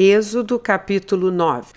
Êxodo capítulo 9.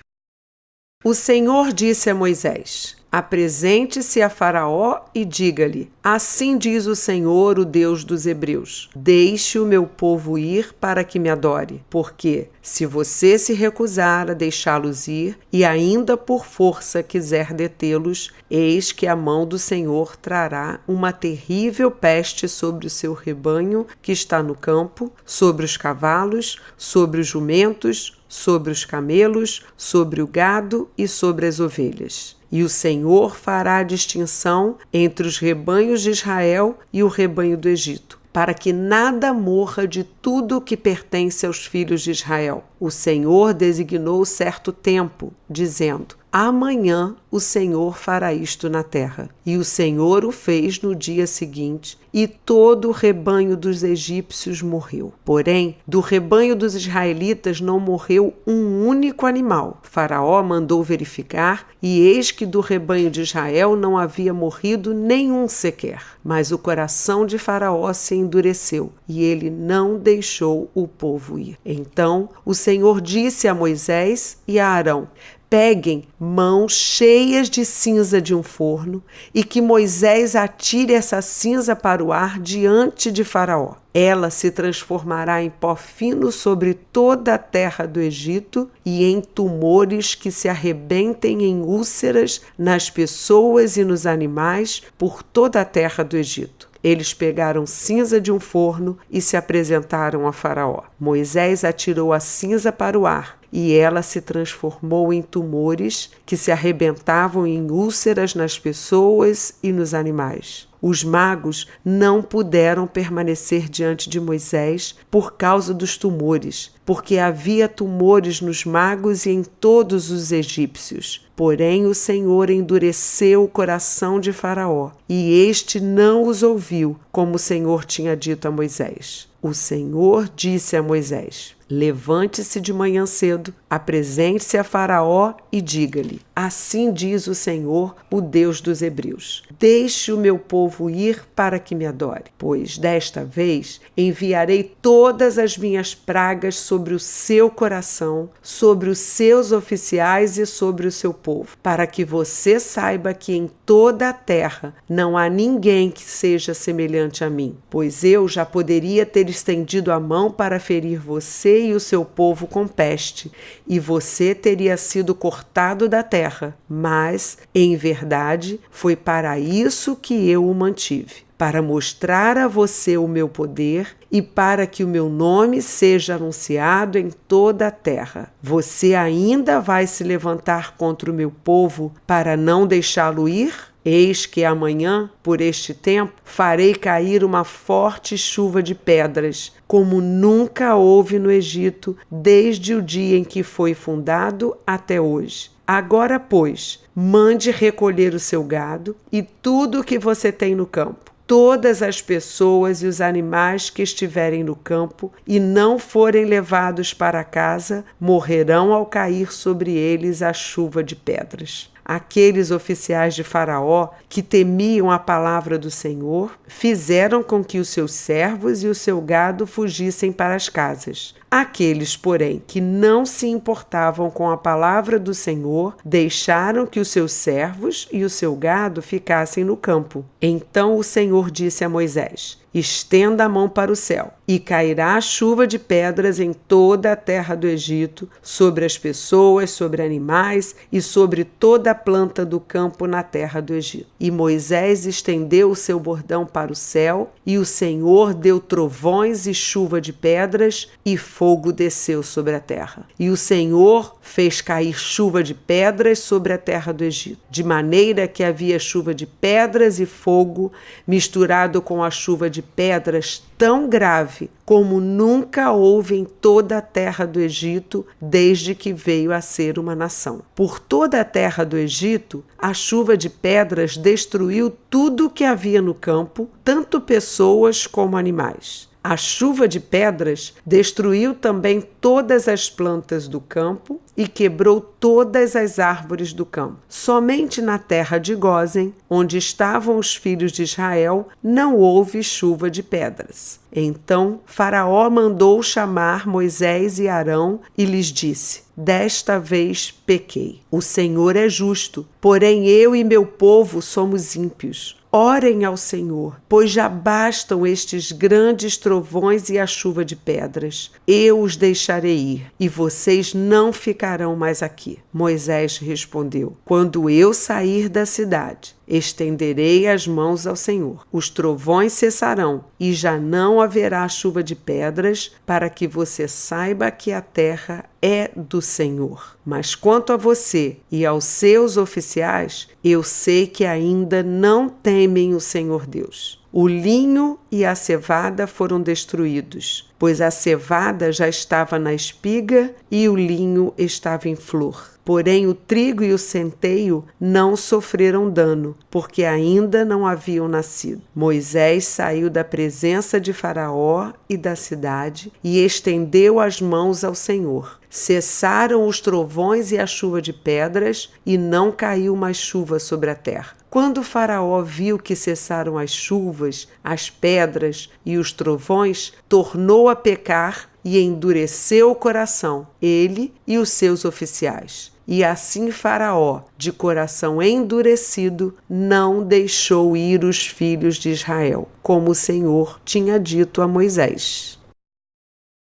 O Senhor disse a Moisés: apresente-se a Faraó e diga-lhe: assim diz o Senhor, o Deus dos Hebreus: deixe o meu povo ir para que me adore, porque se você se recusar a deixá-los ir e ainda por força quiser detê-los, eis que a mão do Senhor trará uma terrível peste sobre o seu rebanho que está no campo, sobre os cavalos, sobre os jumentos, sobre os camelos, sobre o gado e sobre as ovelhas. E o Senhor fará distinção entre os rebanhos de Israel e o rebanho do Egito, para que nada morra de tudo o que pertence aos filhos de Israel. O Senhor designou certo tempo, dizendo: amanhã o Senhor fará isto na terra. E o Senhor o fez no dia seguinte, e todo o rebanho dos egípcios morreu. Porém, do rebanho dos israelitas não morreu um único animal. Faraó mandou verificar, e eis que do rebanho de Israel não havia morrido nenhum sequer. Mas o coração de Faraó se endureceu, e ele não deixou o povo ir. Então o Senhor disse a Moisés e a Arão: peguem mãos cheias de cinza de um forno e que Moisés atire essa cinza para o ar diante de Faraó. Ela se transformará em pó fino sobre toda a terra do Egito e em tumores que se arrebentem em úlceras nas pessoas e nos animais por toda a terra do Egito. Eles pegaram cinza de um forno e se apresentaram a Faraó. Moisés atirou a cinza para o ar e ela se transformou em tumores que se arrebentavam em úlceras nas pessoas e nos animais. Os magos não puderam permanecer diante de Moisés por causa dos tumores, porque havia tumores nos magos e em todos os egípcios. Porém, o Senhor endureceu o coração de Faraó, e este não os ouviu, como o Senhor tinha dito a Moisés. O Senhor disse a Moisés: levante-se de manhã cedo, apresente-se a Faraó e diga-lhe: assim diz o Senhor, o Deus dos Hebreus: deixe o meu povo ir para que me adore, pois desta vez enviarei todas as minhas pragas sobre o seu coração, sobre os seus oficiais e sobre o seu povo, para que você saiba que em toda a terra não há ninguém que seja semelhante a mim, pois eu já poderia ter estendido a mão para ferir você e o seu povo com peste, e você teria sido cortado da terra, mas, em verdade, foi para isso que eu o mantive, para mostrar a você o meu poder e para que o meu nome seja anunciado em toda a terra. Você ainda vai se levantar contra o meu povo para não deixá-lo ir? Eis que amanhã, por este tempo, farei cair uma forte chuva de pedras, como nunca houve no Egito, desde o dia em que foi fundado até hoje. Agora, pois, mande recolher o seu gado e tudo o que você tem no campo. Todas as pessoas e os animais que estiverem no campo e não forem levados para casa, morrerão ao cair sobre eles a chuva de pedras. Aqueles oficiais de Faraó que temiam a palavra do Senhor fizeram com que os seus servos e o seu gado fugissem para as casas. Aqueles, porém, que não se importavam com a palavra do Senhor, deixaram que os seus servos e o seu gado ficassem no campo. Então o Senhor disse a Moisés: estenda a mão para o céu, e cairá chuva de pedras em toda a terra do Egito, sobre as pessoas, sobre animais e sobre toda a planta do campo na terra do Egito. E Moisés estendeu o seu bordão para o céu, e o Senhor deu trovões e chuva de pedras, e fogo desceu sobre a terra. E o Senhor fez cair chuva de pedras sobre a terra do Egito, de maneira que havia chuva de pedras e fogo misturado com a chuva de pedras tão grave como nunca houve em toda a terra do Egito desde que veio a ser uma nação. Por toda a terra do Egito, a chuva de pedras destruiu tudo o que havia no campo, tanto pessoas como animais. A chuva de pedras destruiu também todas as plantas do campo e quebrou todas as árvores do campo. Somente na terra de Gósen, onde estavam os filhos de Israel, não houve chuva de pedras. Então Faraó mandou chamar Moisés e Arão e lhes disse: desta vez pequei. O Senhor é justo, porém eu e meu povo somos ímpios. Orem ao Senhor, pois já bastam estes grandes trovões e a chuva de pedras. Eu os deixarei ir, e vocês não ficarão mais aqui. Moisés respondeu: quando eu sair da cidade, estenderei as mãos ao Senhor. Os trovões cessarão, e já não haverá chuva de pedras, para que você saiba que a terra é do Senhor. Mas quanto a você e aos seus oficiais, eu sei que ainda não temem o Senhor Deus. O linho e a cevada foram destruídos, pois a cevada já estava na espiga e o linho estava em flor. Porém, o trigo e o centeio não sofreram dano, porque ainda não haviam nascido. Moisés saiu da presença de Faraó e da cidade e estendeu as mãos ao Senhor. Cessaram os trovões e a chuva de pedras, e não caiu mais chuva sobre a terra. Quando Faraó viu que cessaram as chuvas, as pedras e os trovões, tornou a pecar e endureceu o coração, ele e os seus oficiais. E assim Faraó, de coração endurecido, não deixou ir os filhos de Israel, como o Senhor tinha dito a Moisés.